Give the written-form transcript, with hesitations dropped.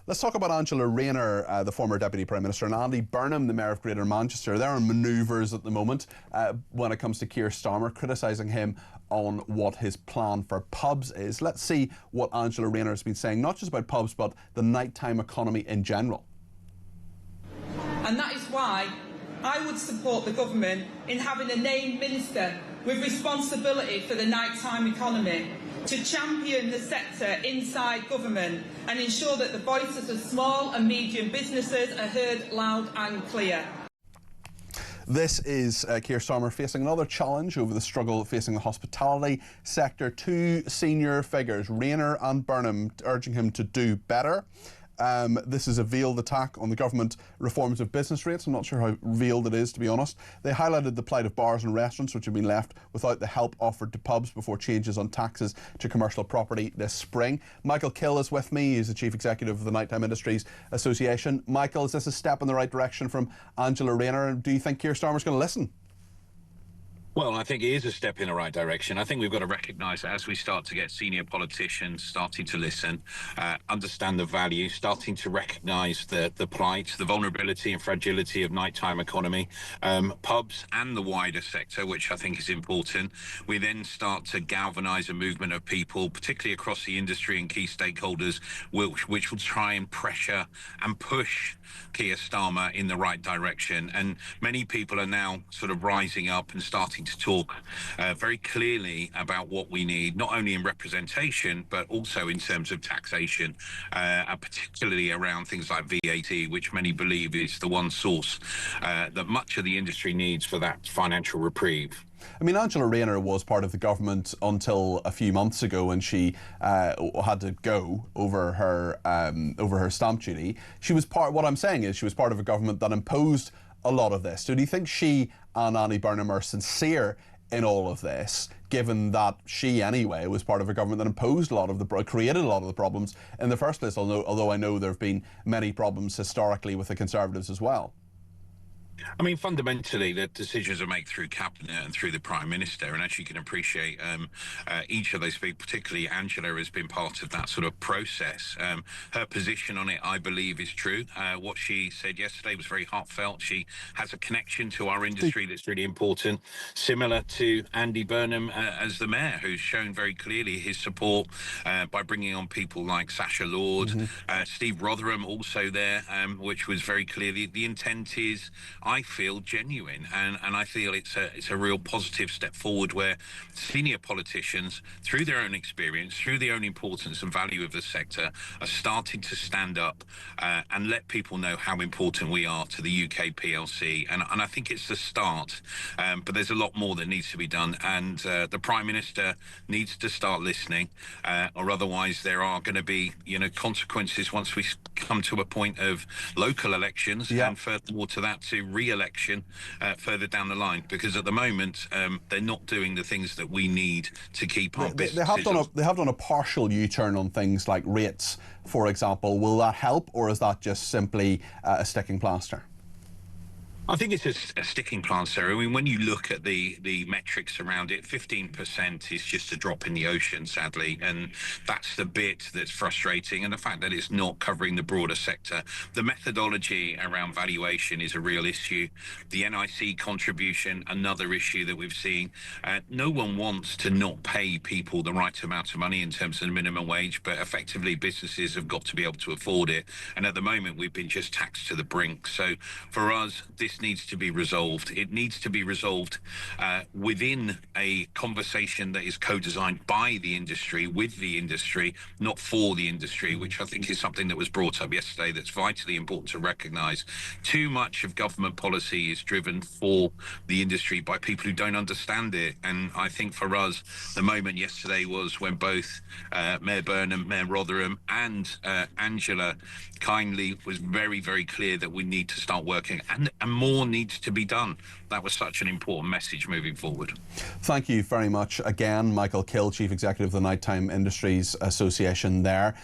Let's talk about Angela Rayner, the former Deputy Prime Minister, and Andy Burnham, the Mayor of Greater Manchester. They're in manoeuvres at the moment when it comes to Keir Starmer, criticising him on what his plan for pubs is. Let's see what Angela Rayner has been saying, not just about pubs, but the nighttime economy in general. And that is why I would support the government in having a named minister with responsibility for the nighttime economy to champion the sector inside government and ensure that the voices of small and medium businesses are heard loud and clear. This is Keir Starmer facing another challenge over the struggle facing the hospitality sector. Two senior figures, Rayner and Burnham, urging him to do better. This is a veiled attack on the government reforms of business rates. I'm not sure how veiled it is, to be honest. They highlighted the plight of bars and restaurants, which have been left without the help offered to pubs before changes on taxes to commercial property this spring. Michael Kill is with me. He's the Chief Executive of the Nighttime Industries Association. Michael, is this a step in the right direction from Angela Rayner? Do you think Keir Starmer's going to listen? Well, I think it is a step in the right direction. I think we've got to recognise that as we start to get senior politicians starting to listen, understand the value, starting to recognise the plight, the vulnerability and fragility of nighttime economy, pubs and the wider sector, which I think is important. We then start to galvanise a movement of people, particularly across the industry and key stakeholders, which will try and pressure and push Keir Starmer in the right direction. And many people are now sort of rising up and starting to talk very clearly about what we need, not only in representation, but also in terms of taxation, particularly around things like VAT, which many believe is the one source that much of the industry needs for that financial reprieve. I mean, Angela Rayner was part of the government until a few months ago when she had to go over her stamp duty. She was part. What I'm saying is, she was part of a government that imposed a lot of this. So do you think she and Andy Burnham are sincere in all of this, given that she, anyway, was part of a government that imposed a lot of created a lot of the problems in the first place? Although I know there have been many problems historically with the Conservatives as well. I mean, fundamentally, the decisions are made through Cabinet and through the Prime Minister. And as you can appreciate, each of those people, particularly Angela, has been part of that sort of process. Her position on it, I believe, is true. What she said yesterday was very heartfelt. She has a connection to our industry that's really important, similar to Andy Burnham as the Mayor, who's shown very clearly his support by bringing on people like Sacha Lord, Steve Rotherham also there, which was very clearly the intent is, I feel, genuine, and I feel it's a real positive step forward where senior politicians, through their own experience, through their own importance and value of the sector, are starting to stand up and let people know how important we are to the UK PLC, and I think it's the start, but there's a lot more that needs to be done, and the Prime Minister needs to start listening, or otherwise there are going to be, consequences once we come to a point of local elections, and furthermore to that, to re-election further down the line, because at the moment they're not doing the things that we need to keep our businesses. They have done a partial U-turn on things like rates, for example. Will that help, or is that just simply a sticking plaster? I think it's a sticking plaster. I mean, when you look at the metrics around it, 15% is just a drop in the ocean, sadly, and that's the bit that's frustrating, and the fact that it's not covering the broader sector. The methodology around valuation is a real issue. The NIC contribution, another issue that we've seen. No one wants to not pay people the right amount of money in terms of the minimum wage, but effectively businesses have got to be able to afford it, and at the moment we've been just taxed to the brink. So for us, this needs to be resolved. It needs to be resolved within a conversation that is co-designed by the industry, with the industry, not for the industry, which I think is something that was brought up yesterday that's vitally important to recognise. Too much of government policy is driven for the industry by people who don't understand it, and I think for us, the moment yesterday was when both Mayor Burnham, Mayor Rotherham and Angela kindly was very, very clear that we need to start working, and more needs to be done. That was such an important message moving forward. Thank you very much again, Michael Kill, Chief Executive of the Nighttime Industries Association there.